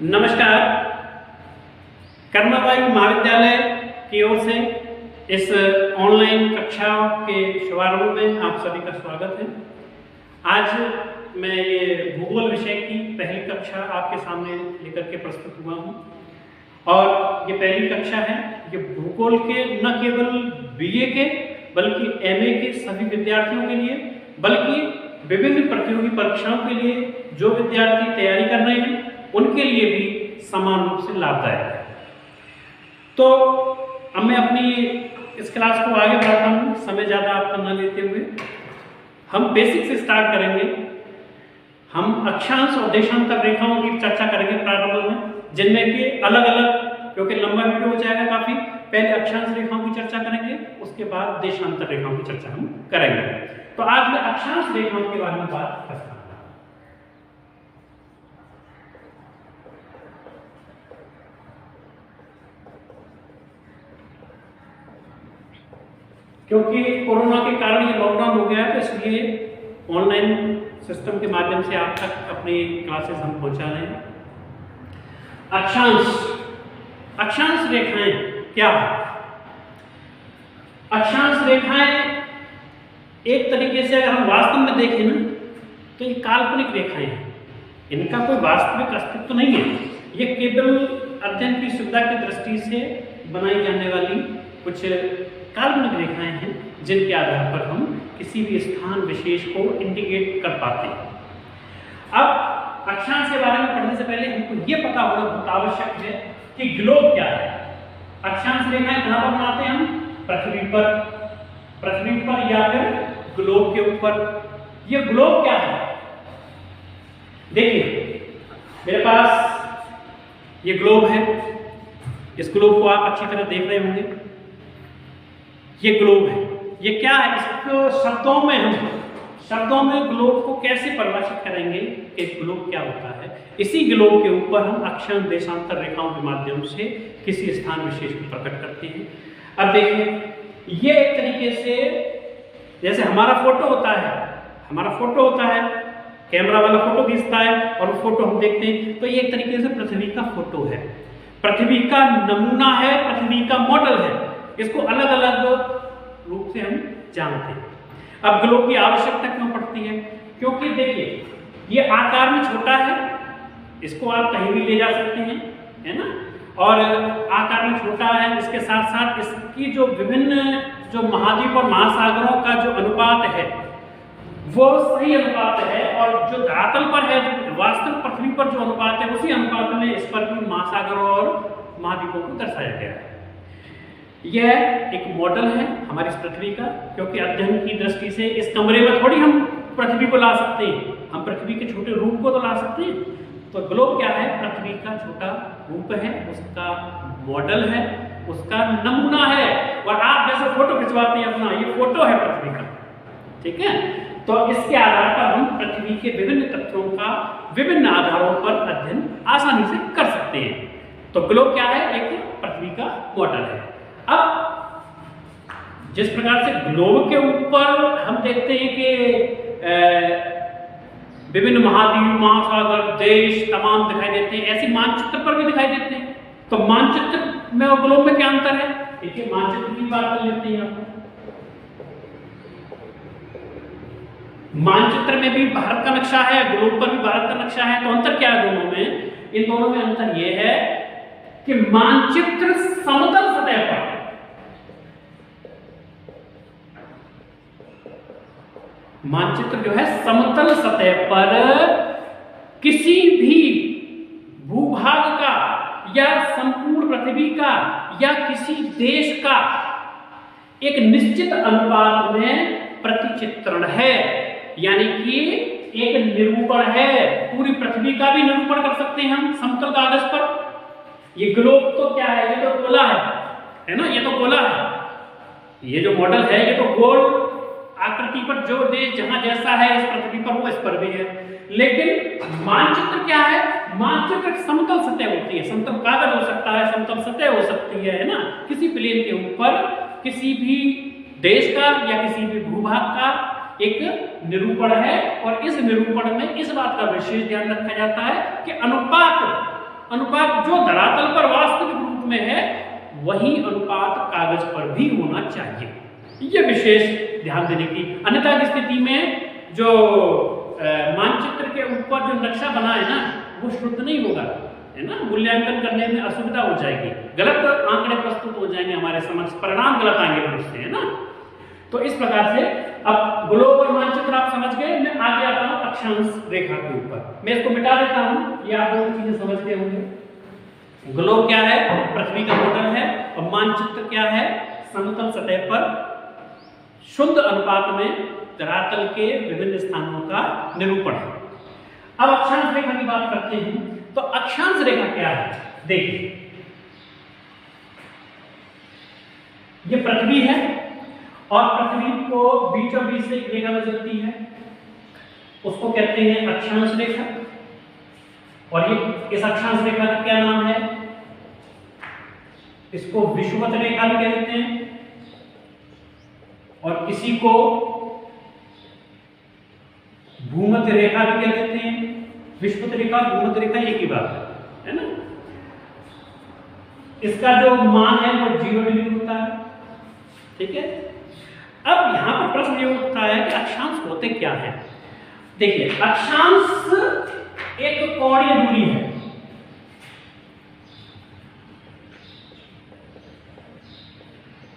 नमस्कार। कर्मबाई महाविद्यालय की ओर से इस ऑनलाइन कक्षा के शुभारंभ में आप सभी का स्वागत है। आज मैं ये भूगोल विषय की पहली कक्षा आपके सामने लेकर के प्रस्तुत हुआ हूँ और ये पहली कक्षा है। ये भूगोल के न केवल बीए के बल्कि एमए के सभी विद्यार्थियों के लिए, बल्कि विभिन्न प्रतियोगी परीक्षाओं के लिए जो विद्यार्थी तैयारी कर रहे हैं उनके लिए भी समान रूप से लाभदायक है। तो अब मैं अपनी इस क्लास को आगे बढ़ाता हूँ, समय ज़्यादा आपका न लेते हुए हम बेसिक से स्टार्ट करेंगे। हम अक्षांश और देशांतर रेखाओं की चर्चा करेंगे प्रारंभ में, जिनमें कि अलग अलग, क्योंकि लंबा वीडियो हो जाएगा काफ़ी, पहले अक्षांश रेखाओं की चर्चा करेंगे, उसके बाद देशांतर रेखाओं की चर्चा हम करेंगे। तो आज मैं अक्षांश रेखाओं के बारे में बात करता हूँ। क्योंकि कोरोना के कारण ये लॉकडाउन हो गया है, तो इसलिए ऑनलाइन सिस्टम के माध्यम से आप तक अपनी क्लासेस हम पहुंचा रहे हैं। अक्षांश रेखाएं क्या है? अक्षांश रेखाएं एक तरीके से अगर हम वास्तव में देखें ना, तो ये काल्पनिक रेखाएं हैं। इनका कोई वास्तविक अस्तित्व नहीं है। ये केवल अध्ययन की सुविधा की दृष्टि से बनाई जाने वाली कुछ काल्पनिक रेखाएं हैं, जिनके आधार पर हम किसी भी स्थान विशेष को इंडिकेट कर पाते हैं। अब अक्षांश के बारे में पढ़ने से पहले हमको ये पता होना बहुत आवश्यक है कि ग्लोब क्या है। अक्षांश रेखाएं कहां पर बनाते हैं हम? पृथ्वी पर या फिर ग्लोब के ऊपर। ये ग्लोब क्या है? देखिए मेरे पास ये ग्लोब है। इस ग्लोब को आप अच्छी तरह देख रहे होंगे। ये ग्लोब है। ये क्या है? इसको शब्दों में ग्लोब को कैसे परिभाषित करेंगे कि ग्लोब क्या होता है? इसी ग्लोब के ऊपर हम अक्षांश देशांतर रेखाओं के माध्यम से किसी स्थान विशेष को प्रकट करते हैं। अब देखिए, ये एक तरीके से जैसे हमारा फोटो होता है, कैमरा वाला फोटो खींचता है और वो फोटो हम देखते हैं, तो ये एक तरीके से पृथ्वी का फोटो है, पृथ्वी का नमूना है, पृथ्वी का मॉडल है। इसको अलग अलग रूप से हम जानते हैं। अब ग्लोब की आवश्यकता क्यों पड़ती है? क्योंकि देखिए ये आकार में छोटा है, इसको आप कहीं भी ले जा सकते हैं, है ना, और आकार में छोटा है। इसके साथ साथ इसकी जो विभिन्न जो महाद्वीप और महासागरों का जो अनुपात है वो सही अनुपात है, और जो धरातल पर है, जो वास्तविक पृथ्वी पर जो अनुपात है, उसी अनुपात में इस पर भी महासागरों और महाद्वीपों को दर्शाया गया है। यह एक मॉडल है हमारी इस पृथ्वी का, क्योंकि अध्ययन की दृष्टि से इस कमरे में थोड़ी हम पृथ्वी को ला सकते हैं, हम पृथ्वी के छोटे रूप को तो ला सकते हैं। तो ग्लोब क्या है? पृथ्वी का छोटा रूप है, उसका मॉडल है, उसका नमूना है। और आप जैसे फोटो खिंचवाते हैं अपना, ये फोटो है पृथ्वी का, ठीक है। तो इसके आधार पर हम पृथ्वी के विभिन्न तथ्यों का विभिन्न आधारों पर अध्ययन आसानी से कर सकते हैं। तो ग्लोब क्या है? एक पृथ्वी का मॉडल है। अब जिस प्रकार से ग्लोब के ऊपर हम देखते हैं कि विभिन्न महाद्वीप, महासागर, देश तमाम दिखाई देते हैं, ऐसे मानचित्र पर भी दिखाई देते हैं। तो मानचित्र में और ग्लोब में क्या अंतर है? देखिए मानचित्र की बात कर लेते हैं। मानचित्र में भी भारत का नक्शा है, ग्लोब पर भी भारत का नक्शा है। तो अंतर क्या है दोनों में? इन दोनों में अंतर यह है कि मानचित्र समतल सतह पर, मानचित्र जो है समतल सतह पर किसी भी भूभाग का या संपूर्ण पृथ्वी का या किसी देश का एक निश्चित अनुपात में प्रतिचित्रण है, यानी कि एक निरूपण है। पूरी पृथ्वी का भी निरूपण कर सकते हैं हम समतल कागज पर। ये ग्लोब तो क्या है? ये तो गोला है ना, ये तो गोला है। ये जो मॉडल है ये तो गोल आकृति पर, जो देश जहां जैसा है इस पृथ्वी पर वो इस पर भी है। लेकिन मानचित्र क्या है? मानचित्र समतल सतह होती है, समतल कागज हो सकता है, समतल सतह हो सकती है ना, किसी प्लेन के ऊपर किसी भी देश का या किसी भी भूभाग का एक निरूपण है। और इस निरूपण में इस बात का विशेष ध्यान रखा जाता है कि अनुपात अनुपात जो धरातल पर वास्तविक रूप में है वही अनुपात कागज पर भी होना चाहिए। ये विशेष ध्यान देने की, अन्यथा की स्थिति में जो मानचित्र के ऊपर जो नक्शा बना है ना वो शुद्ध नहीं होगा, है ना, मूल्यांकन करने में असुविधा हो जाएगी, गलत आंकड़े प्रस्तुत हो जाएंगे हमारे समक्ष, परिणाम गलत आएंगे फिर उससे, है ना। तो इस प्रकार से अब ग्लोब और मानचित्र आप समझ गए, मैं आगे आता हूं अक्षांश रेखा के ऊपर। मैं इसको मिटा देता हूं, ये आप दोनों चीजें समझते होंगे। ग्लोब क्या है? पृथ्वी का मॉडल है, और मानचित्र क्या है? समतल सतह पर शुद्ध अनुपात में धरातल के विभिन्न स्थानों का निरूपण है। अब अक्षांश रेखा की बात करते हैं, तो अक्षांश रेखा क्या है? देखिए, ये पृथ्वी है और पृथ्वी को बीचों बीच से एक रेखा गुजरती है, उसको कहते हैं अक्षांश रेखा। और ये इस अक्षांश रेखा का क्या नाम है? इसको विषुवत रेखा भी कहते हैं, और इसी को भूमध्य रेखा भी कह देते हैं। विषुवत रेखा और भूमध्य रेखा एक ही बात है ना। इसका जो मान है वो 0 डिग्री होता है, ठीक है। अब यहां पर प्रश्न ये उठता है कि अक्षांश होते क्या है? देखिए, अक्षांश एक कोणीय दूरी है।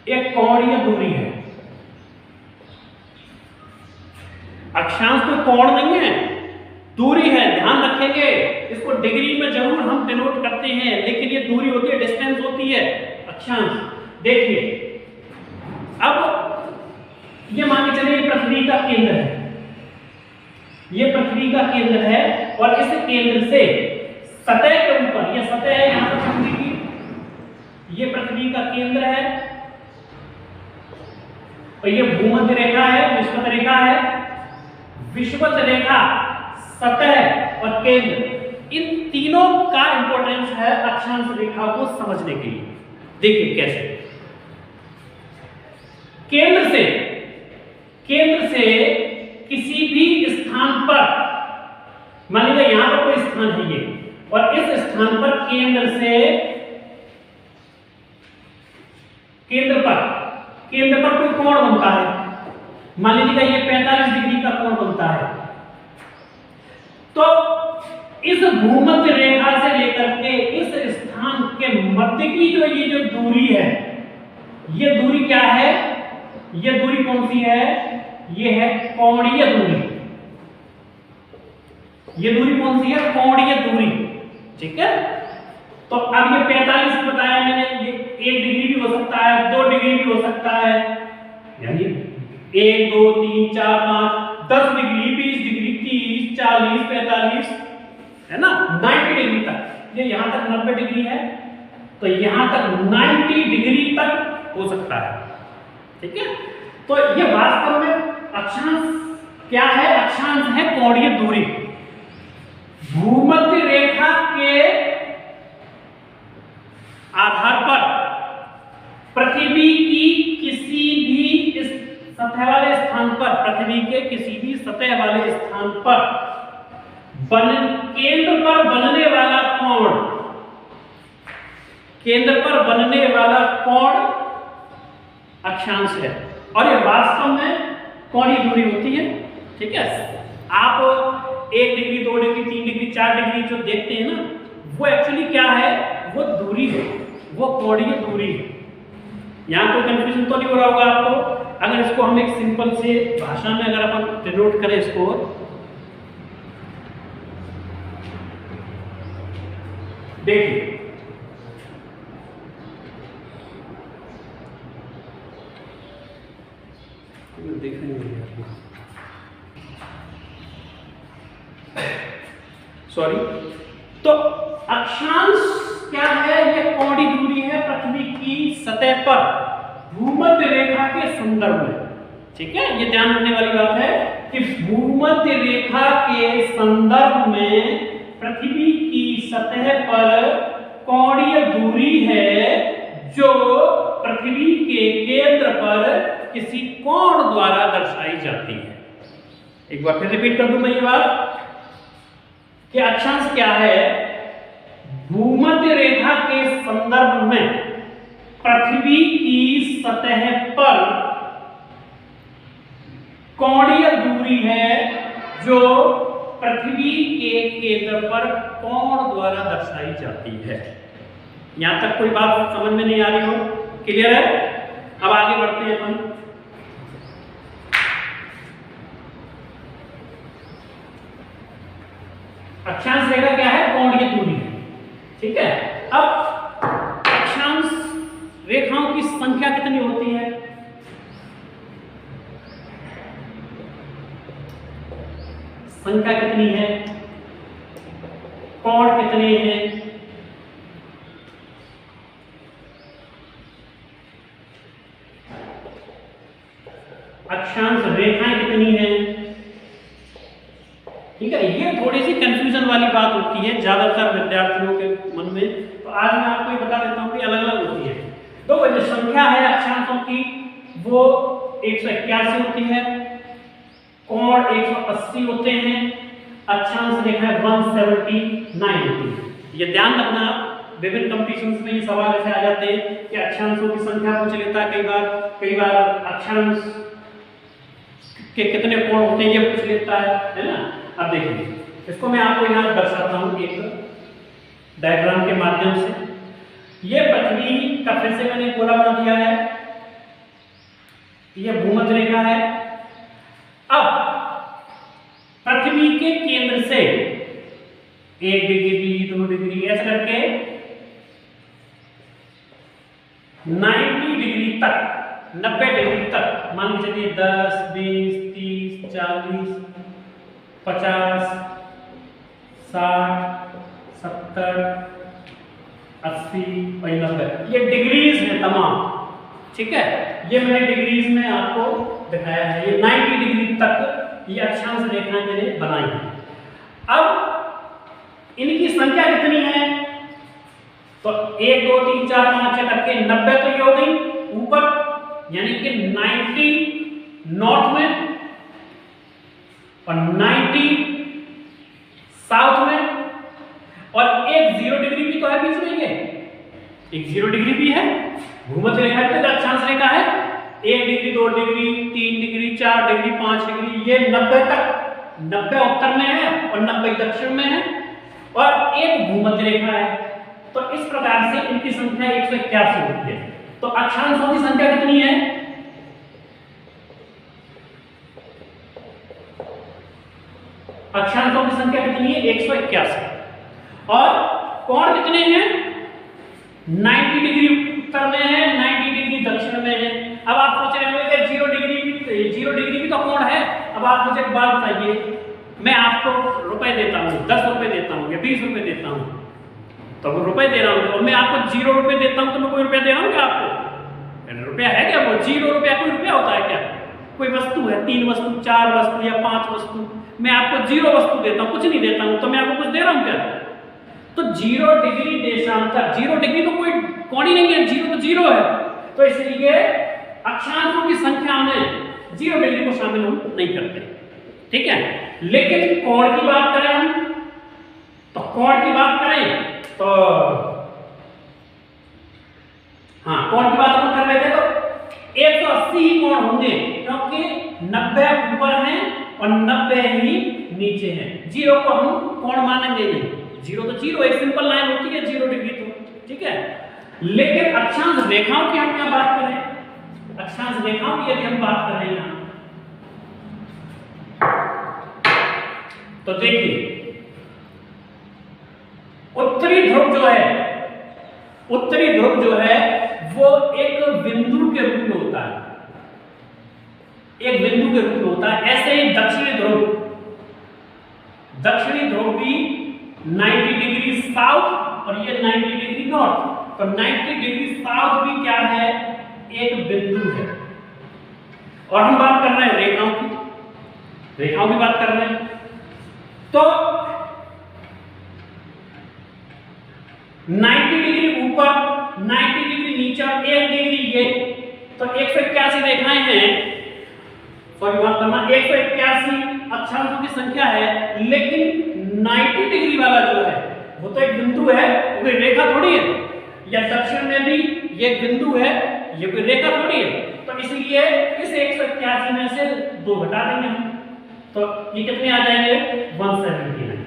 एक कोणीय दूरी है। अक्षांश कोई कोण नहीं है, दूरी है, ध्यान रखेंगे। इसको डिग्री में जरूर हम डिनोट करते हैं, लेकिन ये दूरी होती है, डिस्टेंस होती है अक्षांश। देखिए, अब ये मान के चलिए पृथ्वी का केंद्र है, ये पृथ्वी का केंद्र है, और इस केंद्र से सतह के ऊपर, ये सतह है यहां पर पृथ्वी की, ये पृथ्वी का केंद्र है, और ये भूमध्य रेखा है, विषुवत रेखा है। विषुवत रेखा, सतह और केंद्र, इन तीनों का इंपॉर्टेंस है अक्षांश रेखा को समझने के लिए। देखिए कैसे, केंद्र से किसी भी स्थान पर, मान लीजिए यहां पर कोई स्थान है ये, और इस स्थान पर केंद्र पर कोई कोण बनता है। मान लीजिएगा ये 45 डिग्री का कोण बनता है, तो इस भूमध्य रेखा से लेकर के इस स्थान के मध्य की जो दूरी है, ये दूरी क्या है? ये दूरी कौन सी है? ये है कोणीय दूरी। ये दूरी कौन सी है? कोणीय दूरी, ठीक है। तो अब ये 45 बताया मैंने, ये 1 डिग्री भी हो सकता है, 2 डिग्री भी हो सकता है, यानी 1 2 3 4 5 10 डिग्री, 20 डिग्री, 30 40 45, है ना, 90 डिग्री तक। ये यहां तक 90 डिग्री है, तो यहां तक 90 डिग्री तक हो सकता है, ठीक है। तो ये वास्तव में अक्षांश क्या है? अक्षांश है कोणीय दूरी। भूमध्य रेखा के आधार पर पृथ्वी की किसी भी सतह वाले स्थान पर, पृथ्वी के किसी भी सतह वाले स्थान पर केंद्र पर बनने वाला कोण, केंद्र पर बनने वाला कोण अक्षांश है, और ये वास्तव में कोणीय दूरी होती है, ठीक है। आप 1 डिग्री 2 डिग्री 3 डिग्री 4 डिग्री जो देखते हैं ना, वो एक्चुअली क्या है? वो दूरी है, वो कोणीय दूरी है। यहां कोई कंफ्यूजन तो नहीं हो रहा होगा आपको? अगर इसको हम एक सिंपल से भाषा में अगर अपन डिनोट करें इसको, देखिए, सॉरी, तो अक्षांश क्या है? ये कोणीय दूरी है पृथ्वी की सतह पर भूमध्य रेखा के संदर्भ में, ठीक है। ये ध्यान रखने वाली बात है कि भूमध्य रेखा के संदर्भ में पृथ्वी की सतह पर कोणीय दूरी है, जो पृथ्वी के केंद्र पर किसी कोण द्वारा दर्शाई जाती है। एक बार फिर रिपीट कर दूं मैं ये बात कि अक्षांश क्या है? भूमध्य रेखा के संदर्भ में पृथ्वी की सतह पर कोणीय दूरी है जो पृथ्वी के केंद्र पर कोण द्वारा दर्शाई जाती है। यहां तक कोई बात समझ में नहीं आ रही हो? क्लियर है? अब आगे बढ़ते हैं अपन। अक्षांश रेखा क्या है? कोणीय दूरी है। ठीक है। अब अक्षांश रेखाओं की संख्या कितनी होती है? संख्या कितनी है? कोण कितने हैं? अक्षांश रेखाएं कितनी हैं? ठीक है। ये थोड़ी सी कंफ्यूजन वाली बात होती है ज्यादातर विद्यार्थियों के मन में, तो आज मैं आपको ये बता देता हूं कि अलग अलग होती है। तो जो संख्या है अक्षांशों की वो 181 होती है, कोण 180 होते हैं, अक्षांश रेखा 179 होती है। ये ध्यान रखना, विभिन्न कंपटीशंस में ये सवाल ऐसे आ जाते हैं कि अक्षांशों की संख्या पूछ लेता है, कई बार अक्षांश के कितने कोण होते हैं ये पूछ लेता है ना। अब देखिए, इसको मैं आपको यहाँ दर्शाता हूँ एक डायग्राम के माध्यम से। ये पृथ्वी का फिर से मैंने गोला बना दिया है, ये भूमध्य रेखा है। अब पृथ्वी के केंद्र से 1 डिग्री 2 डिग्री ऐसे करके 90 डिग्री तक, 90 डिग्री तक मान के चलिए 10, 20, 30, 40, 50, 60, 70, 80 और 90, ये डिग्रीज है तमाम। ठीक है, ये मैंने डिग्रीज में आपको दिखाया है। ये 90 डिग्री तक ये अक्षांश रेखाएं मैंने बनाई है। अब इनकी संख्या कितनी है? तो 1 2 3 4 5 6 करके 90 तो ये हो गई ऊपर, यानी कि 90 नॉर्थ में और 90 साउथ में, और एक 0 डिग्री भी तो है बीच में, ये एक 0 डिग्री भी है। भूमध्य रेखा पे अक्षांश रेखा है 1 degree 2 degree 3 degree 4 degree 5 degree, ये 90 तक, 90 उत्तर में है और 90 दक्षिण में है, और एक भूमध्य रेखा है। तो इस प्रकार से इनकी संख्या 181 होती है। तो अक्षांशों की संख्या कितनी है? अक्षांशों की संख्या कितनी है? 181। और कोण कितने हैं? 90 डिग्री उत्तर में है, 90 डिग्री दक्षिण में है। अब आप सोच रहे होंगे कि 0 डिग्री भी तो कोण है। अब आप मुझे एक बात बताइए, मैं आपको रुपए देता हूँ, 10 रुपए देता हूँ या 20 रुपए देता हूँ, तो वो रुपए दे रहा हूँ, और मैं आपको 0 रुपए देता हूँ तो मैं कोई रुपया दे रहा हूँ क्या आपको? रुपया है क्या वो? 0 रुपया कोई रुपया होता है क्या? कोई वस्तु है, 3 वस्तु 4 वस्तु या 5 वस्तु, मैं आपको 0 वस्तु देता हूँ, कुछ नहीं देता हूँ, तो मैं आपको कुछ दे रहा हूँ क्या? तो 0 डिग्री देशांतर, 0 डिग्री तो कोई कोण ही नहीं है, 0 तो 0 है। तो इसलिए अक्षांशों की संख्या में 0 डिग्री को शामिल हम नहीं करते। ठीक है, लेकिन कोण की बात करें हम, तो कोण की बात करें तो हाँ, कोण की बात हम कर रहे थे तो 180 ही कोण होंगे, क्योंकि 90 ऊपर हैं और 90 ही नीचे हैं। 0 को हम कोण मानेंगे नहीं, 0 तो 0 एक सिंपल लाइन होती है 0 डिग्री तो। ठीक है, लेकिन अक्षांश रेखाओं की हम क्या बात करें, अक्षांश रेखाओं की यदि हम बात करें यहां, तो देखिए उत्तरी ध्रुव जो है वो एक बिंदु के रूप में होता है, एक बिंदु के रूप में होता है। ऐसे ही दक्षिणी ध्रुव भी 90 डिग्री साउथ और ये 90 डिग्री नॉर्थ, तो 90 डिग्री साउथ भी क्या है? एक बिंदु है। और हम बात कर रहे हैं रेखाओं की बात कर रहे हैं, तो 90 डिग्री ऊपर 90 डिग्री नीचे 1 डिग्री ये, तो 181 रेखाएं हैं, सॉरी बात करना 181 अक्षांशों की संख्या है। लेकिन 90 डिग्री वाला जो है वो तो एक बिंदु है, वो कोई रेखा थोड़ी है। या दक्षिण में भी ये बिंदु है, ये कोई रेखा थोड़ी है। तो इसलिए इस 181 में से 2 घटा देंगे हम, तो ये कितने आ जाएंगे 179।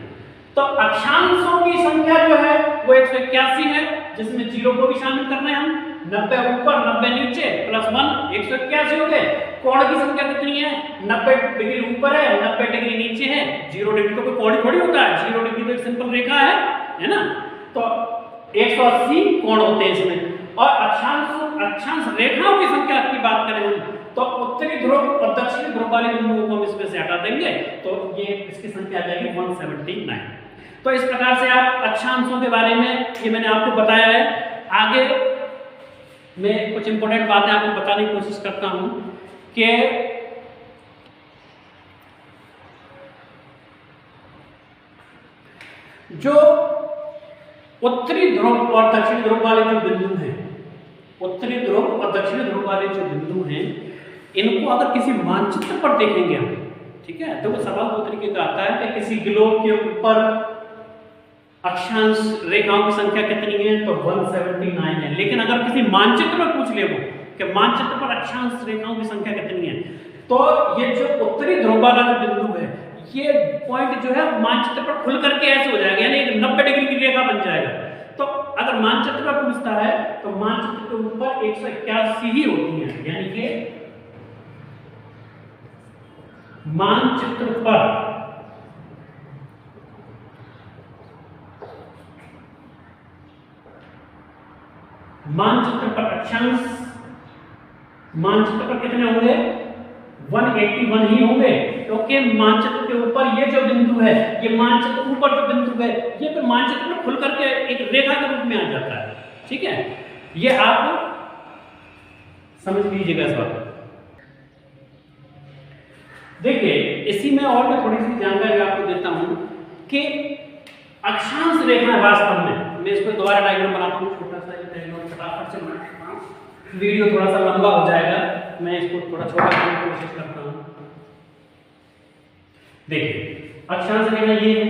तो अक्षांशों की संख्या जो है वो 181 है, जिसमें 0 को भी शामिल करना है हम। 90 ऊपर 90 नीचे प्लस 1 181 हो गए। कोण की संख्या कितनी है 90 डिग्री ऊपर है 90 डिग्री नीचे है। 0 डिग्री तो कोई कोण थोड़ी होता है, 0 डिग्री तो एक सिंपल रेखा है ना। तो 180 कोण होते हैं इसमें। और अक्षांश रेखाओं की संख्या की बात करें हम तो उत्तरी ध्रुव और दक्षिणी ध्रुव वाले बिंदुओं को हम इसमें से हटा देंगे, तो ये इसकी संख्या आ जाएगी 179। तो इस प्रकार से आप अक्षांशों के बारे में ये मैंने आपको बताया है। आगे मैं कुछ इंपॉर्टेंट बातें आपको बताने की कोशिश करता हूं कि जो उत्तरी ध्रुव और दक्षिणी ध्रुव वाले जो बिंदु हैं, उत्तरी ध्रुव और दक्षिणी ध्रुव वाले जो बिंदु हैं, इनको अगर किसी मानचित्र पर देखेंगे हम, ठीक है, तो वो सवाल 2 तरीके का आता है कि किसी ग्लोब के ऊपर अक्षांश रेखाओं की संख्या कितनी है, तो 179 है। लेकिन अगर किसी मानचित्र में पूछ ले वो कि मानचित्र पर अक्षांश रेखाओं की संख्या कितनी है, तो ये जो उत्तरी ध्रुव वाला जो बिंदु है, ये पॉइंट जो है मानचित्र पर खुल करके ऐसे हो जाएगा, यानी 90 डिग्री की रेखा बन जाएगा। तो अगर मानचित्र पर पूछता है तो मानचित्र के ऊपर 181 ही होती है, यानी कि मानचित्र पर अक्षांश मानचित्र पर कितने होंगे 181 ही होंगे, क्योंकि मानचित्र के ऊपर ये जो बिंदु है, ये मानचित्र ऊपर जो बिंदु है, ये फिर मानचित्र में खुल करके एक रेखा के रूप में आ जाता है। ठीक है, ये आप समझ लीजिएगा इस बात। देखिए इसी में और मैं थोड़ी सी जानकारी आपको देता हूं कि अक्षांश रेखा वास्तव में, मैं इसको दोबारा डायग्राम बनाता हूं, छोटा सा डायग्राम फटाफट से बनाता हूं, वीडियो थोड़ा सा लंबा हो जाएगा, मैं इसको थोड़ा छोटा करने की कोशिश करता हूं। देखिए अक्षांश रेखा ये है,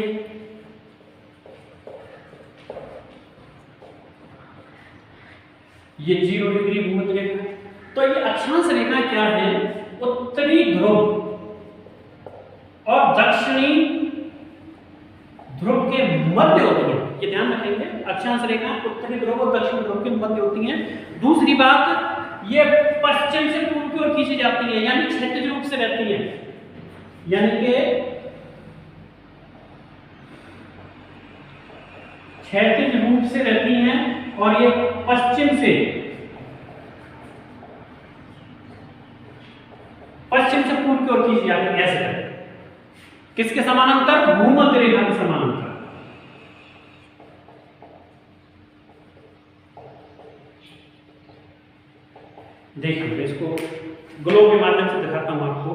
ये 0 डिग्री भूमध्य रेखा है। तो ये अक्षांश रेखा क्या है, उत्तरी ध्रुव और दक्षिणी ध्रुव के मध्य होती है, ये ध्यान रखेंगे। अक्षांश रेखा उत्तरी ध्रुव और दक्षिणी ध्रुव के मध्य होती हैं। दूसरी बात, ये पश्चिम से पूर्व की ओर खींची जाती है, यानी क्षैतिज रूप से रहती है, यानी कि क्षैतिज रूप से रहती हैं और ये पश्चिम से पूर्व की ओर खींची जाती है, ऐसे करके। किसके समानांतर, भूमध्य रेखा के समानांतर। देखिए मैं इसको ग्लोब के माध्यम से दिखाता हूं आपको।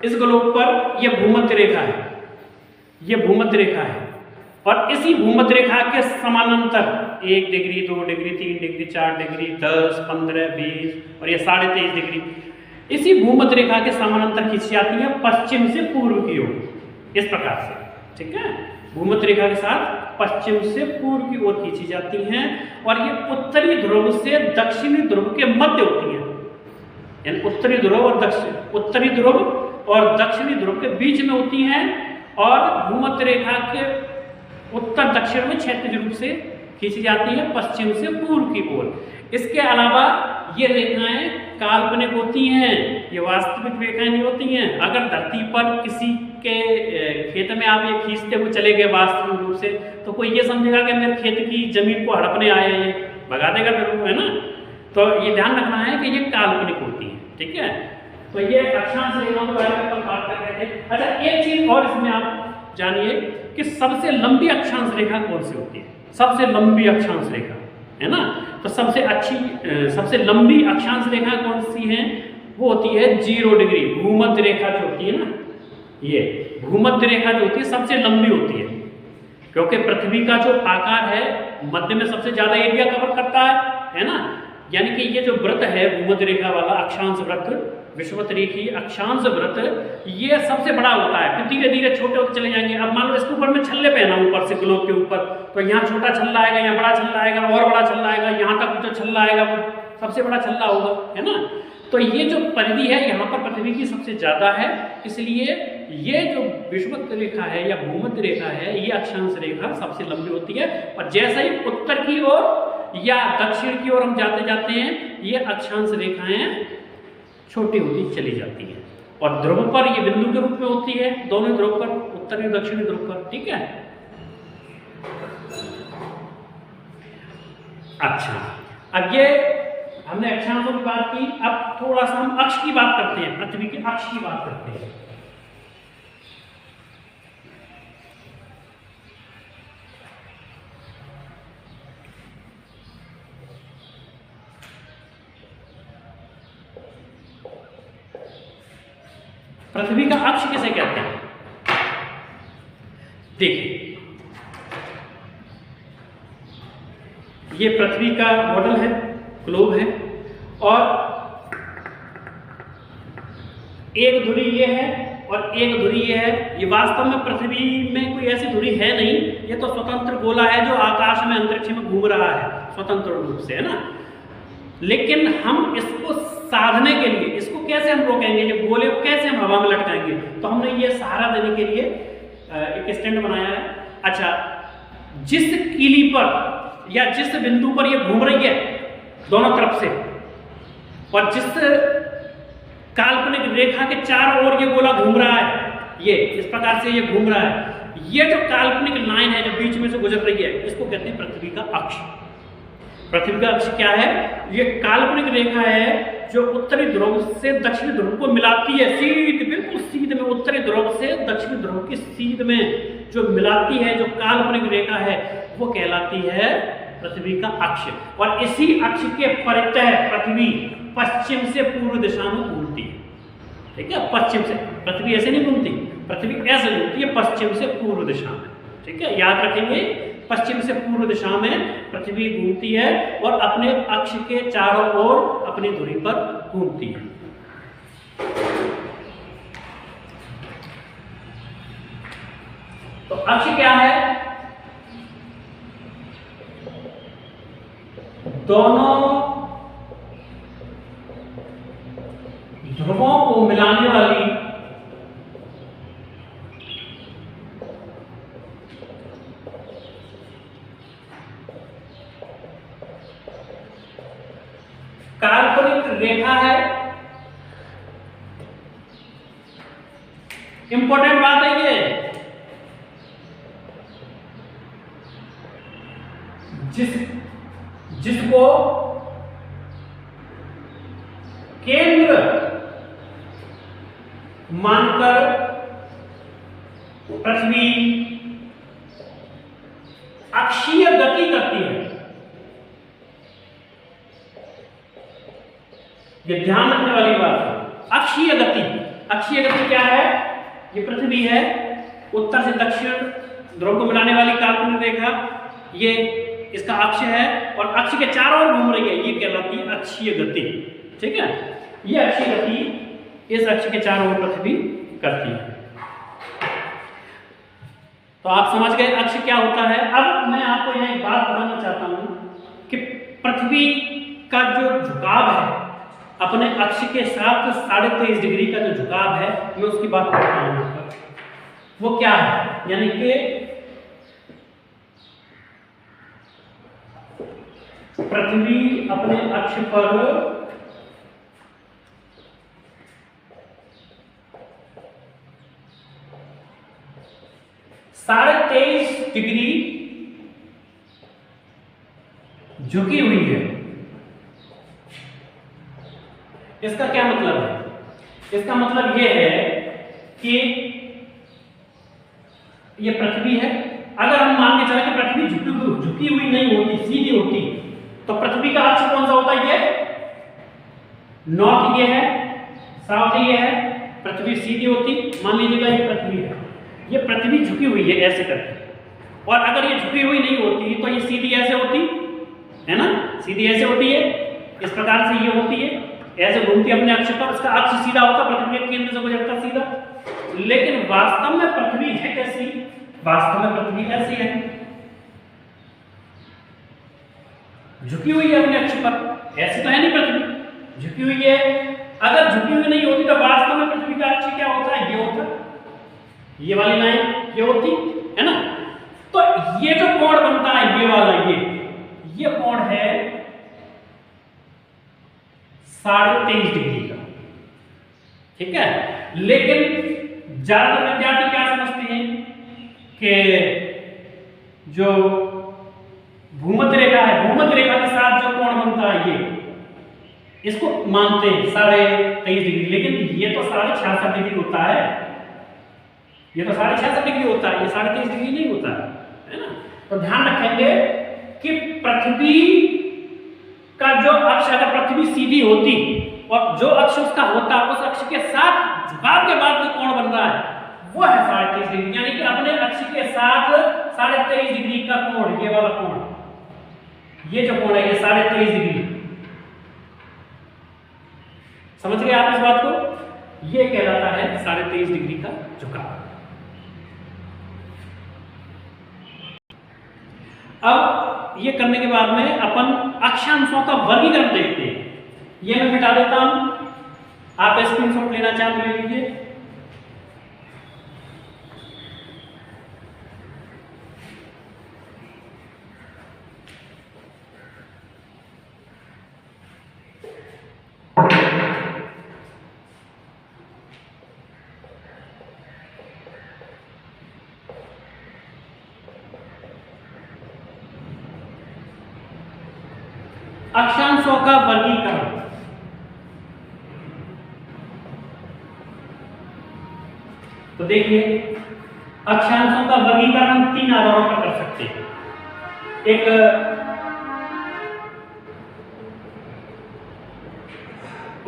इस ग्लोब पर यह भूमध्य रेखा है, यह भूमध्य रेखा है, और इसी भूमध्य रेखा के समानांतर 1 डिग्री 2 डिग्री 3 डिग्री 4 डिग्री 10 15 20 और ये 23.5 डिग्री, इसी भूमध्य रेखा के समानांतर खींची जाती है पश्चिम से पूर्व की ओर, इस प्रकार से। ठीक है, भूमध्य रेखा के साथ पश्चिम से पूर्व की ओर खींची जाती हैं और ये उत्तरी ध्रुव से दक्षिणी ध्रुव के मध्य होती हैं, यानी उत्तरी ध्रुव और दक्षिणी ध्रुव के बीच में होती हैं और भूमध्य रेखा के उत्तर दक्षिण में क्षैतिज रूप से खींची जाती है पश्चिम से पूर्व की ओर। इसके अलावा ये रेखाएं काल्पनिक होती हैं, ये वास्तविक रेखाएं नहीं होती हैं। अगर धरती पर किसी के खेत में आप ये खींचते हुए चले गए वास्तविक रूप से, तो कोई ये समझेगा कि मेरे खेत की जमीन को हड़पने आए हैं, भगा देगा फिर, है ना। तो ये ध्यान रखना है कि ये काल्पनिक होती है। ठीक है, तो ये अक्षांश रेखाओं के बारे में अपन बात कर रहे थे। अच्छा, एक चीज और इसमें आप जानिए कि सबसे लंबी अक्षांश रेखा कौन सी होती है। सबसे लंबी अक्षांश रेखा, है ना, तो सबसे लंबी अक्षांश रेखा कौन सी है, वो होती है 0 डिग्री भूमध्य रेखा जो होती है ना, ये भूमध्य रेखा जो होती है सबसे लंबी होती है, क्योंकि पृथ्वी का जो आकार है मध्य में सबसे ज्यादा एरिया कवर करता है ना। यानी कि ये जो वृत्त है भूमध्य रेखा वाला अक्षांश वृत्त, विषुवत रेखी अक्षांश वृत्त ये सबसे बड़ा होता है, फिर धीरे धीरे छोटे होते चले जाएंगे। अब मान लो इसके ऊपर मैं छल्ले पहना ऊपर से ग्लोब के ऊपर, तो यहाँ छोटा छल्ला आएगा, यहाँ बड़ा छल्ला आएगा, और बड़ा छल्ला आएगा, यहाँ तक जो छल्ला आएगा वो सबसे बड़ा छल्ला होगा, है ना। तो ये जो परिधि है यहाँ पर पृथ्वी की सबसे ज्यादा है, इसलिए ये जो विषुवत रेखा है या भूमध्य रेखा है, ये अक्षांश रेखा सबसे लंबी होती है। और जैसे ही उत्तर की ओर या दक्षिण की ओर हम जाते जाते हैं, ये अक्षांश रेखाएं छोटी होती चली जाती हैं। और ध्रुव पर ये बिंदु के रूप में होती है, दोनों ध्रुव पर, उत्तरी दक्षिणी ध्रुव पर, ठीक है। अच्छा, अब ये हमने अक्षांशों की बात की, अब थोड़ा सा हम अक्ष की बात करते हैं, पृथ्वी के अक्ष की बात करते हैं। पृथ्वी का अक्ष किसे कहते हैं? देखिए, ये पृथ्वी का मॉडल है, ग्लोब है, और एक धुरी ये है और एक धुरी ये है। ये वास्तव में पृथ्वी में कोई ऐसी धुरी है नहीं, ये तो स्वतंत्र गोला है जो आकाश में, अंतरिक्ष में घूम रहा है स्वतंत्र रूप से, है ना। लेकिन हम इसको साधने के लिए, इसको कैसे हम रोकेंगे, जो गोले को कैसे हम हवा में लटकाएंगे, तो हमने ये सहारा देने के लिए एक स्टैंड बनाया है। अच्छा, जिस कीली पर या जिस बिंदु पर ये घूम रही है दोनों तरफ से, और जिस काल्पनिक रेखा के चारों ओर ये गोला घूम रहा है, ये इस प्रकार से ये घूम रहा है, ये जो काल्पनिक लाइन है जो बीच में से गुजर रही है, इसको कहते हैं पृथ्वी का अक्ष। पृथ्वी का अक्ष क्या है? ये काल्पनिक रेखा है जो उत्तरी ध्रुव से दक्षिणी ध्रुव को मिलाती है, सीध, बिल्कुल सीध में, उत्तरी ध्रुव से दक्षिणी ध्रुव की सीध में जो मिलाती है, जो काल्पनिक रेखा है, वो कहलाती है पृथ्वी का अक्ष। और इसी अक्ष के परितः पृथ्वी पश्चिम से पूर्व दिशा में घूमती है, ठीक है। पश्चिम से, पृथ्वी ऐसे नहीं घूमती, पृथ्वी ऐसे घूमती है पश्चिम से पूर्व दिशा में, ठीक है, याद रखेंगे। पश्चिम से पूर्व दिशा में पृथ्वी घूमती है और अपने अक्ष के चारों ओर अपनी धुरी पर घूमती है। तो अक्ष क्या है? दोनों ध्रुवों को मिलाने वाली काल्पनिक रेखा है। इंपॉर्टेंट बात है ये, जिसको केंद्र मानकर पृथ्वी अक्षीय गति करती है। ये ध्यान रखने वाली बात है, अक्षीय गति। अक्षीय गति क्या है? ये पृथ्वी है, उत्तर से दक्षिण ध्रुव को मिलाने वाली काल्पनिक रेखा, ये इसका अक्ष है, और अक्ष के चारों ओर घूम रही है, ये कहलाती है अक्षीय गति, ठीक है। ये अक्षीय गति इस अक्ष के चारों ओर पृथ्वी करती है। तो आप समझ गए अक्ष क्या होता है। अब मैं आपको यह एक बात बताना चाहता हूं कि पृथ्वी का जो झुकाव है अपने अक्ष के साथ 23.5 डिग्री का जो झुकाव है, मैं उसकी बात करता हूं। वो क्या है? यानी कि पृथ्वी अपने अक्ष पर 23.5 डिग्री झुकी हुई है। इसका क्या मतलब है? इसका मतलब यह है कि यह पृथ्वी है। अगर हम मान के चले कि पृथ्वी झुकी हुई नहीं होती, सीधी होती, तो पृथ्वी का अक्ष कौन सा होता है? ये नॉर्थ ये है, साउथ ये है। पृथ्वी सीधी होती, मान लीजिएगा ये पृथ्वी है, ये पृथ्वी झुकी हुई है ऐसे करके, और अगर ये झुकी हुई नहीं होती तो ये सीधी ऐसे होती है ना, सीधी ऐसे होती है, इस प्रकार से ये होती है, ऐसे घूमती अपने अक्ष पर, उसका अक्ष सीधा होता, पृथ्वी के केंद्र से गुजरता सीधा। लेकिन वास्तव में पृथ्वी है कैसी? वास्तव में पृथ्वी ऐसी है, झुकी हुई है अपने अक्ष पर। ऐसी तो है नहीं पृथ्वी, झुकी हुई है। अगर झुकी हुई नहीं होती तो वास्तव में पृथ्वी का अक्ष क्या होता है? ये होता, ये वाली लाइन ये होती है ना। तो ये जो कोण बनता है ये वाला, ये कोण है 23.5 डिग्री का, ठीक है। लेकिन ज्यादातर विद्यार्थी क्या समझते हैं कि जो भूमध्य रेखा है, भूमध्य रेखा के साथ जो कोण बनता है ये, इसको मानते हैं 23.5 डिग्री। लेकिन ये तो 66.5 डिग्री होता है, ये तो 66.5 डिग्री होता है, ये 23.5 डिग्री नहीं होता है ना। तो ध्यान रखेंगे कि पृथ्वी का जो अक्ष, अगर पृथ्वी सीधी होती और जो अक्ष उसका होता, उस अक्ष के साथ झुकाव के बाद जो कोण बन रहा है वो है 23.5 डिग्री। यानी कि अपने अक्ष के साथ 23.5 डिग्री का कोण, ये वाला कोण, ये जो कोण है ये 23.5 डिग्री। समझ गए आप इस बात को? ये कहलाता है 23.5 डिग्री का झुकाव। अब ये करने के बाद में अपन अक्षांशों का वर्गीकरण देखते हैं। ये मैं मिटा देता हूं, आप स्क्रीनशॉट लेना चाहें तो ले लीजिए। अक्षांशों का वर्गीकरण। तो देखिए, अक्षांशों का वर्गीकरण हम 3 आधारों पर कर सकते हैं। एक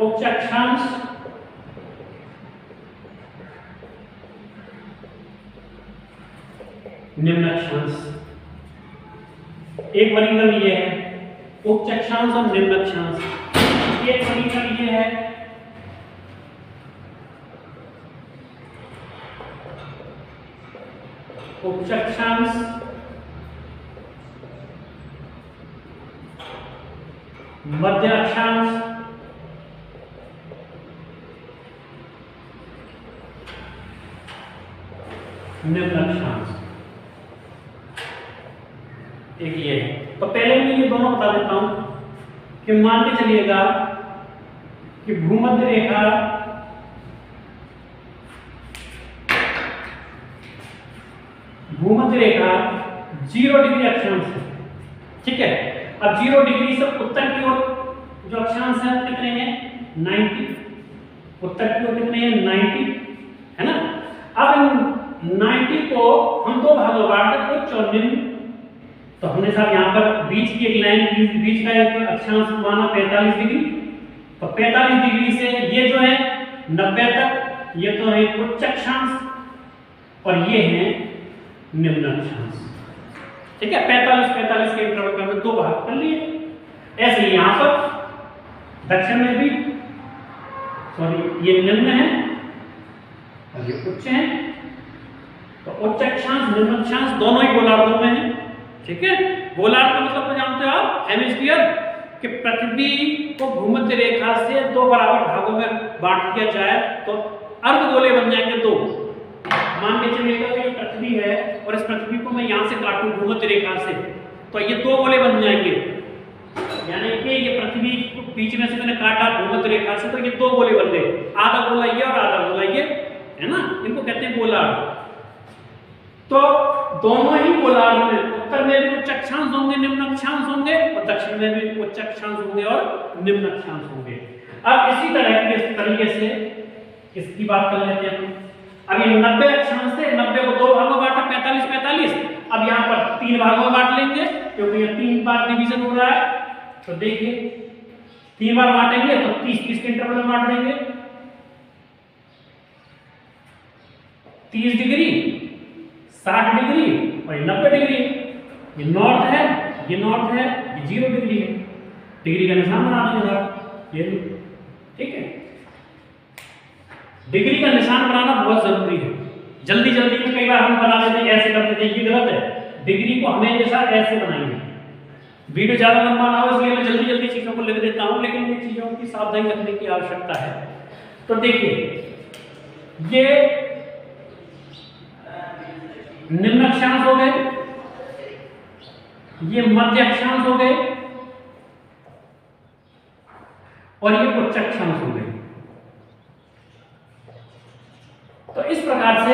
उच्च अक्षांश, निम्न अक्षांश। एक वर्गीकरण ये है उच्च अक्षांश और निम्न अक्षांश। एक वर्गीकरण ये है उच्च अक्षांश, मध्य अक्षांश, निम्न अक्षांश। एक ये है। तो पहले मैं ये दोनों बता देता हूं कि मान के चलिएगा कि भूमध्य रेखा भूमध्य रेखा 0 डिग्री अक्षांश है, ठीक है। अब 0 डिग्री से उत्तर की ओर जो अक्षांश है कितने हैं? 90। उत्तर की ओर कितने हैं? 90, है ना। अब इन 90 को हम दो भागों में बांट दें, उच्च और निम्न। तो हमने साहब यहाँ पर बीच की एक लाइन, बीच का एक अक्षांश माना 45 डिग्री। तो 45 डिग्री से ये जो है 90 तक, ये तो है उच्च अक्षांश और ये है निम्न अक्षांश, ठीक है। 45 के इंटरवल में दो भाग कर लिए। ऐसे ही यहाँ पर दक्षिण में भी, सॉरी, ये निम्न है और ये उच्च है। तो उच्च अक्षांश निम्न अक्षांश दोनों ही गोलार्धों में है, ठीक है। गोलार्ध का मतलब तो जानते हो आप, हेमिस्फीयर, कि पृथ्वी को भूमध्य रेखा से दो बराबर भागों में बांट दिया जाए तो अर्धगोले बन जाएंगे दो। मान के चलिएगा कि पृथ्वी है और इस पृथ्वी को मैं यहां से काटूं भूमध्य रेखा से, तो ये दो गोले बन जाएंगे। यानी कि ये पृथ्वी को बीच में से मैंने काटा भूमध्य रेखा से, तो ये दो गोले बन गए, आधा गोला ये और आधा गोला ये, है ना। इनको कहते हैं गोलार्ध। तो दोनों ही गोलार्ध में उत्तर में भी उच्च अक्षांश होंगे, निम्न अक्षांश होंगे, और दक्षिण में भी उच्च अक्षांश होंगे और निम्न अक्षांश होंगे। अब इसी तरह के तरीके से इसकी बात कर लेते हैं। अब ये 90 अक्षांश से 90 को दो भागों में बांटा, 45। अब यहाँ पर 3 भागों में बांट लेंगे क्योंकि ये 3 बार डिवीजन हो रहा है। तो देखिए 3 बार बांटेंगे तो 30 के इंटरवल में बांट देंगे। 30 डिग्री, 60 डिग्री और 90 डिग्री। ये नॉर्थ है, ये 0 डिग्री है। डिग्री का निशान बना देंगे, ये ठीक है। डिग्री का निशान बनाना बहुत जरूरी है। जल्दी जल्दी में कई बार हम बना देते हैं, ऐसे कर देते हैं, ये गलत है। डिग्री को हमेशा ऐसे बनाएंगे। वीडियो ज्यादा लंबा ना हो इसलिए मैं जल्दी जल्दी चीजों को लिख देता हूं, लेकिन ये चीजों की सावधानी रखने की आवश्यकता है। तो देखिए, ये निम्न अक्षांश हो गए, ये मध्य अक्षांश हो गए और ये उच्च अक्षांश हो गए। तो इस प्रकार से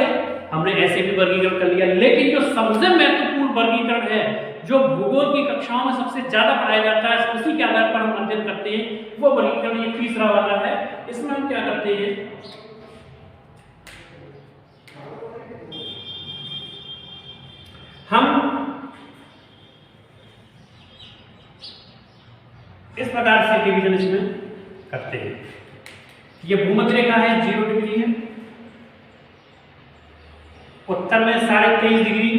हमने ऐसे भी वर्गीकरण कर लिया। लेकिन जो सबसे महत्वपूर्ण वर्गीकरण है, जो भूगोल की कक्षाओं में सबसे ज्यादा पढ़ाया जाता है, उसी के आधार पर हम अध्ययन करते हैं, वो वर्गीकरण ये तीसरा वाला है। इसमें हम क्या करते हैं, हम इस प्रकार से डिवीजन इसमें करते हैं। ये भूमध्य रेखा है, 0 डिग्री है, उत्तर में 23.5 डिग्री,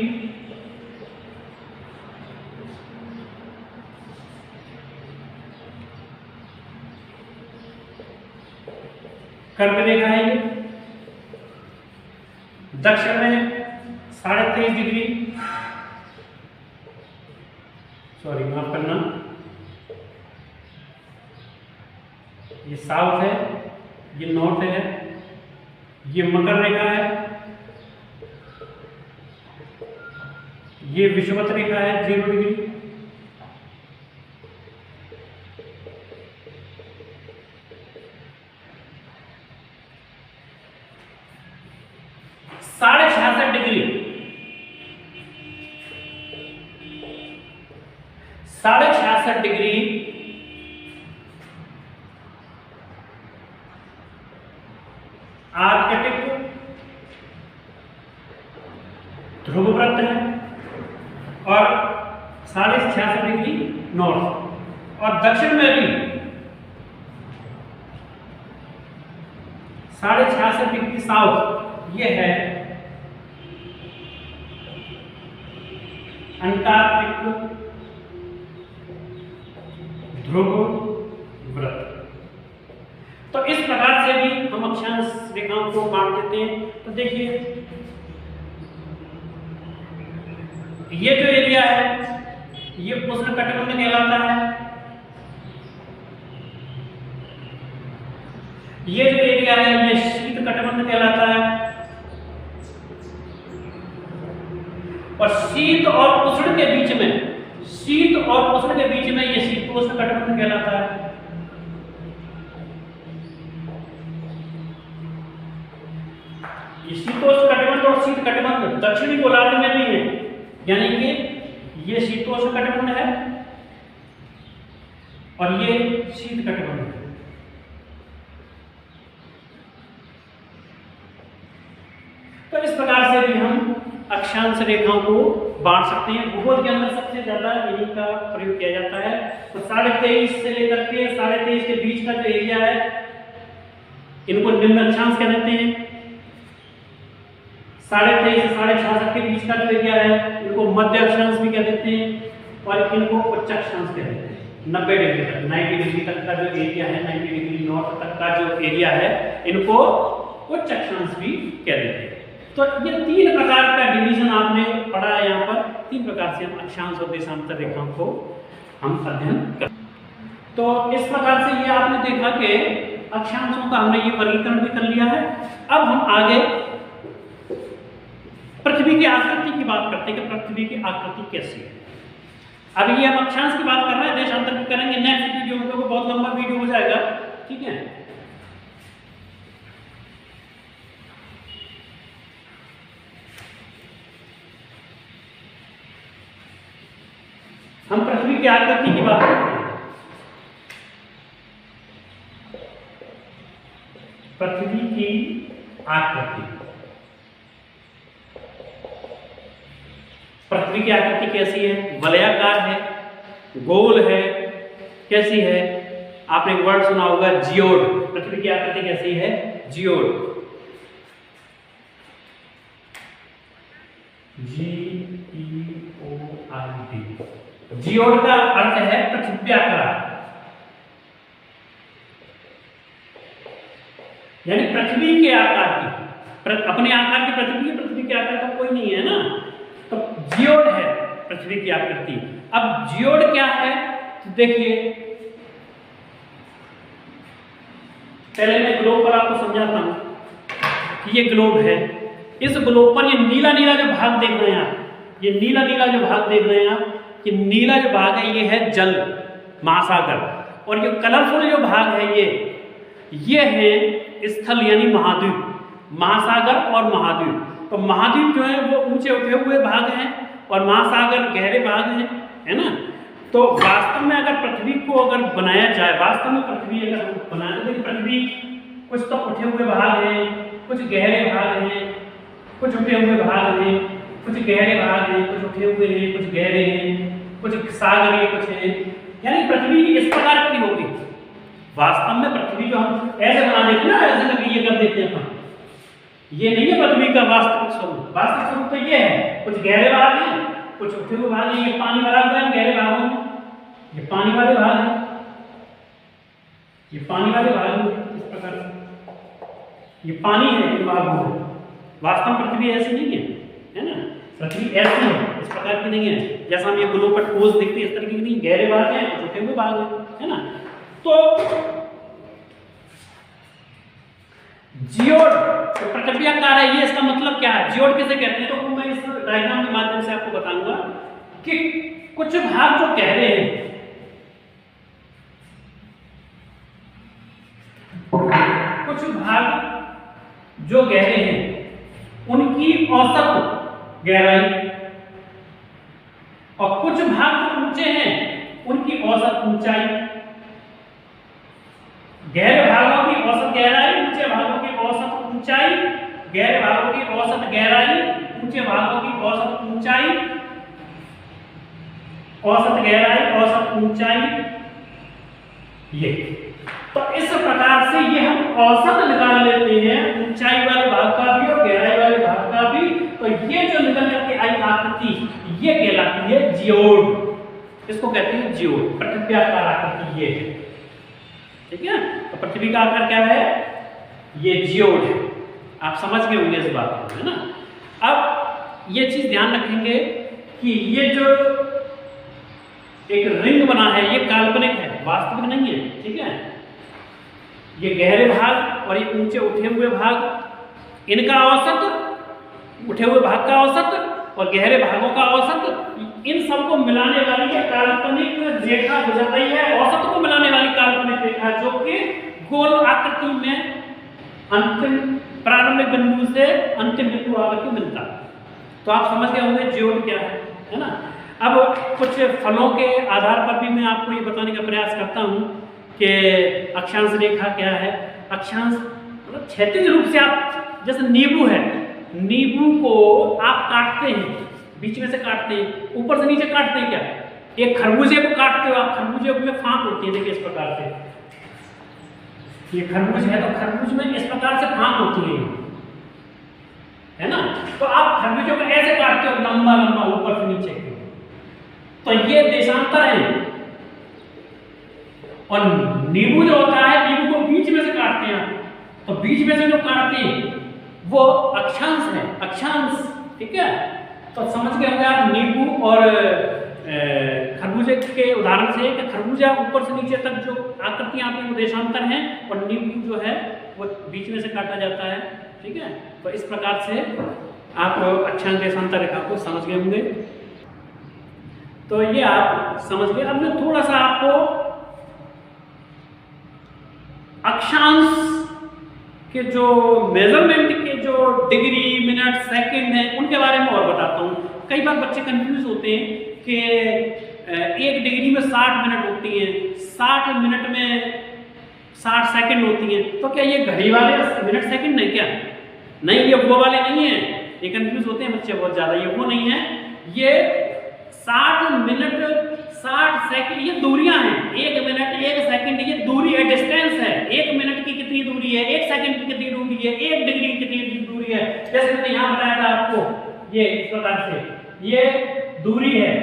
कर्क रेखा है ये, दक्षिण में 23.5 डिग्री, सॉरी माफ करना, ये साउथ है, ये नॉर्थ है, ये मकर रेखा है, ये विषुवत रेखा है 0 डिग्री, साढ़े 66 डिग्री, 66.5 डिग्री आर्कटिक ध्रुव वृत्त है और 66.5 डिग्री नॉर्थ, और दक्षिण में भी 66.5 डिग्री साउथ, ये है अंटार्कटिक ध्रुव वृत्त। तो इस प्रकार से भी हम अक्षांश रेखाओं को बांट देते हैं। तो देखिए, ये जो एरिया है ये उष्णकटिबंध कहलाता है, ये जो एरिया है ये शीतकटिबंध कहलाता है, और शीत और उष्ण के बीच में, शीत और उष्ण के बीच में ये शीतोष्ण कटिबंध कहलाता है। ये शीतोष्ण कटिबंध और शीत कटिबंध दक्षिणी गोलार्ध में भी है, यानी कि ये शीतोष्ण कटिबंध है और ये शीत कटिबंध है। तो इस प्रकार से भी हम अक्षांश रेखाओं को बांट सकते हैं। भूगोल के अंदर सबसे ज्यादा इन्हीं का प्रयोग किया जाता है। तो 23.5 से लेकर के 23.5 के बीच का जो एरिया है इनको निम्न अक्षांश कह देते हैं। 23.5 से 66.5 के बीच का जो एरिया है इनको मध्य अक्षांश भी कह देते हैं, और इनको उच्च अक्षांश कह देते हैं। 90 डिग्री तक, 90 डिग्री तक का जो एरिया है, 90 डिग्री नॉर्थ तक का जो एरिया है, इनको उच्च अक्षांश भी कह देते हैं। तो ये 3 प्रकार का डिवीजन आपने पढ़ा है। यहाँ पर 3 प्रकार से हम अक्षांश और देशांतर रेखाओं को हम अध्ययन कर। तो इस प्रकार से ये आपने देखा कि अक्षांशों का हमने ये वर्गीकरण भी कर लिया है। अब हम आगे पृथ्वी की आकृति की बात करते हैं कि पृथ्वी की आकृति कैसी है। अभी ये हम अक्षांश की बात कर रहे हैं, देशांतर भी करेंगे नेक्स्ट वीडियो में, तो बहुत लंबा वीडियो हो जाएगा, ठीक है। हम पृथ्वी की आकृति की बात करते हैं। पृथ्वी की आकृति, पृथ्वी की आकृति कैसी है? वलयाकार है, गोल है, कैसी है? आपने एक वर्ड सुना होगा जियोड। पृथ्वी की आकृति कैसी है? जियोड। GEOID। जियोड का अर्थ है पृथ्व्याकार। यानी पृथ्वी के आकार की, अपने आकार की पृथ्वी के आकार का कोई नहीं है ना, तो जियोड है पृथ्वी की आकृति। अब जियोड क्या है तो देखिए, पहले मैं ग्लोब पर आपको समझाता हूं कि ये ग्लोब है। इस ग्लोब पर ये नीला नीला जो भाग देख रहे हैं आप, ये नीला नीला जो भाग देख रहे हैं आप, कि नीला जो भाग है ये है जल, महासागर, और ये कलरफुल जो भाग है ये है स्थल यानी महाद्वीप, महासागर और महाद्वीप। तो महाद्वीप जो है वो ऊंचे उठे हुए भाग हैं और महासागर गहरे भाग हैं, है ना। तो वास्तव में अगर पृथ्वी को अगर बनाया जाए, वास्तव में पृथ्वी अगर बनाया तो पृथ्वी कुछ तो उठे हुए भाग हैं, कुछ गहरे भाग हैं, कुछ उठे हुए भाग हैं, कुछ गहरे भाग हैं, कुछ उठे हुए हैं, कुछ गहरे हैं, कुछ सागरीय, कुछ है, यानी पृथ्वी इस प्रकार की होगी। वास्तव में पृथ्वी जो हम ऐसे बना देते हैं ना, ऐसे करके ये कर देते हैं अपन, ये नहीं है पृथ्वी का वास्तविक स्वरूप। वास्तविक स्वरूप तो ये है, कुछ गहरे भाग हैं, कुछ उठे हुए भाग हैं। ये पानी भरा हुआ है गहरे भागों में, ये पानी वाले भाग हैं, ये पानी वाले भाग हैं, इस प्रकार से ये पानी है इन भागों में। वास्तव में पृथ्वी ऐसी नहीं है ना, पृथ्वी ऐसी है, इस प्रकार की नहीं है जैसा हम ये ग्लोब पर ठोस दिखती है, इस तरीके की नहीं। गहरे भाग हैं, उठे हुए भाग हैं, है ना। तो जियोड तो पृथ्वी आकार है, ये इसका मतलब क्या है, जियोड किसे कहते हैं, तो मैं इस डायग्राम के माध्यम से आपको बताऊंगा कि कुछ भाग जो गहरे हैं, कुछ भाग जो गहरे हैं उनकी औसत गहराई, और कुछ भाग जो ऊंचे हैं उनकी औसत ऊंचाई। गहरे भागों की औसत गहराई, ऊंचे भागों की औसत ऊंचाई, गहरे भागों की औसत गहराई, ऊंचे भागों की औसत ऊंचाई, औसत गहराई, औसत ऊंचाई, ये। तो इस प्रकार से ये हम औसत निकाल लेते हैं, ऊंचाई वाले भाग का भी और गहराई वाले भाग का भी। तो ये जो निकल करके आई आकृति, ये कहलाती है जियोड, इसको कहते हैं जियोड, पृथ्वी आकार आकृति ये है, ठीक है। तो पृथ्वी का आकार क्या है, ये जियोड है। आप समझ गए होंगे इस बात को, है ना। अब ये चीज ध्यान रखेंगे कि ये जो एक रिंग बना है ये काल्पनिक है, वास्तविक नहीं है, ठीक है। ये गहरे भाग और ये ऊंचे उठे हुए भाग, इनका औसत, उठे हुए भाग का औसत और गहरे भागों का औसत, इन सबको मिलाने वाली ये काल्पनिक रेखा गुजर रही है, औसत को मिलाने वाली काल्पनिक रेखा, जो कि गोल आकृति में अंतिम प्रारंभिक बिंदु से अंतिम बिंदु आकर के मिलता है। तो आप समझ गए होंगे जियोड क्या है ना। अब कुछ फलों के आधार पर भी मैं आपको ये बताने का प्रयास करता हूँ कि अक्षांश रेखा क्या है। अक्षांश मतलब क्षैतिज रूप से आप, जैसे नींबू है, नींबू को आप काटते हैं, बीच में से काटते हैं, ऊपर से नीचे काटते हैं क्या, एक खरबूजे को काटते हो आप, खरबूजे में फांक होती है, देखिए इस प्रकार से, ये खरबूज है तो खरबूज में इस प्रकार से फांक होती है ना। तो आप खरबूजों को ऐसे काटते हो लंबा लंबा ऊपर से नीचे, तो ये देशांतर है। और नींबू जो होता है, नींबू को बीच में से काटते हैं, तो बीच में से जो काटते हैं वो अक्षांश है, अक्षांश, ठीक है। तो समझ गए होंगे आप नींबू और खरबूजे के उदाहरण से कि खरबूजा ऊपर से नीचे तक जो आकृतियां आती हैं वो देशांतर हैं, और नींबू जो है वो बीच में से काटा जाता है, ठीक है। तो इस प्रकार से आप अक्षांश देशांतर रेखा को समझ गए होंगे। तो ये आप समझ गए। अब मैं थोड़ा सा आपको अक्षांश के जो मेजरमेंट के जो डिग्री, मिनट, सेकंड है उनके बारे में और बताता हूँ। कई बार बच्चे कंफ्यूज होते हैं कि 1 डिग्री में 60 मिनट होती है, 60 मिनट में 60 सेकंड होती है, तो क्या ये घड़ी वाले मिनट सेकंड नहीं क्या? नहीं, ये वो वाले नहीं है। ये कंफ्यूज होते हैं बच्चे बहुत ज़्यादा, ये वो नहीं है। ये 60 मिनट 60 सेकंड ये दूरियां हैं। 1 मिनट 1 सेकंड ये दूरी है, डिस्टेंस है। 1 मिनट की कितनी दूरी है, 1 सेकंड की कितनी दूरी है, 1 डिग्री की कितनी दूरी है। जैसे मैंने यहाँ बताया था आपको, ये इस प्रकार से ये दूरी है,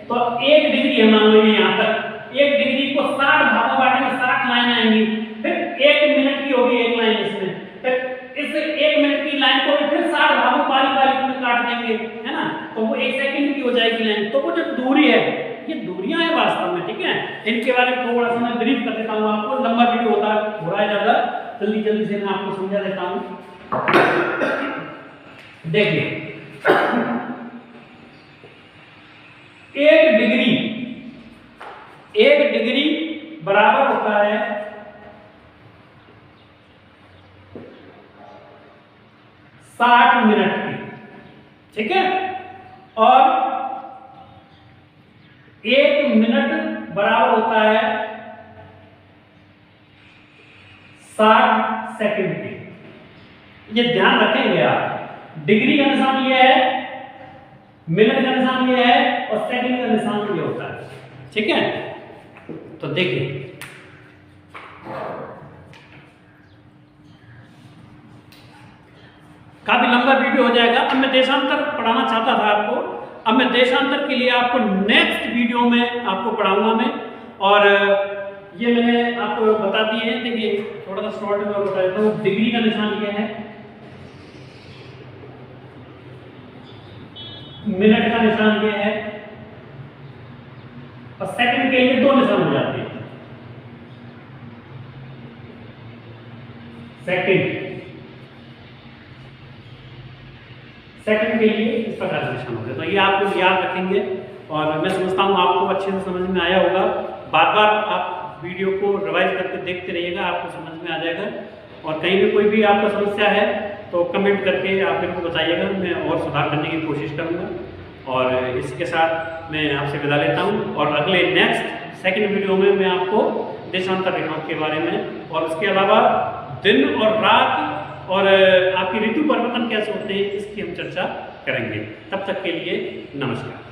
तो 1 डिग्री है मान लो यहाँ तक। 1 डिग्री को 60 भागों बांटेंगे, 60 लाइन आएंगी, फिर 1 मिनट की होगी 1 लाइन इसमें। से 1 मिनट की लाइन को भी फिर 60 भागों बारी बारी में काट देंगे, है ना, तो वो 1 सेकंड की हो जाएगी लाइन। तो वो जो दूरी है, ये दूरियां हैं वास्तव में, ठीक है। इनके बारे में थोड़ा सा मैं ब्रीफ कर देता हूँ आपको, लंबा वीडियो हो रहा है ज्यादा, जल्दी जल्दी से मैं आपको समझा देता हूँ। देखिए 1 डिग्री बराबर होता है 60 मिनट की, ठीक है। और 1 मिनट बराबर होता है 60 सेकंड की। ये ध्यान रखेंगे आप, डिग्री का निशान ये है, मिनट का निशान ये है, और सेकंड का निशान ये होता है, ठीक है। तो देखिए काफी लंबा वीडियो हो जाएगा। अब मैं देशांतर पढ़ाना चाहता था आपको, अब मैं देशांतर के लिए आपको नेक्स्ट वीडियो में आपको पढ़ाऊंगा मैं। और ये मैंने आपको बता दिए हैं। देखिए थोड़ा सा शॉर्ट में बता देता हूँ। डिग्री का निशान ये है, मिनट का निशान ये है, और सेकंड के लिए 2 निशान हो जाते हैं। सेकंड के लिए इस प्रकार से निशान होते हैं। तो ये आप लोग याद रखेंगे, और मैं समझता हूँ आपको अच्छे से समझ में आया होगा। बार बार आप वीडियो को रिवाइज करके देखते रहिएगा, आपको समझ में आ जाएगा। और कहीं भी कोई भी आपको समस्या है तो कमेंट करके आप मेरे को बताइएगा, मैं और सुधार करने की कोशिश करूँगा। और इसके साथ मैं आपसे विदा लेता हूँ, और अगले नेक्स्ट सेकंड वीडियो में मैं आपको देशांतर रेखाओं के बारे में, और उसके अलावा दिन और रात और आपकी ऋतु परिवर्तन कैसे होते हैं, इसकी हम चर्चा करेंगे। तब तक के लिए नमस्कार।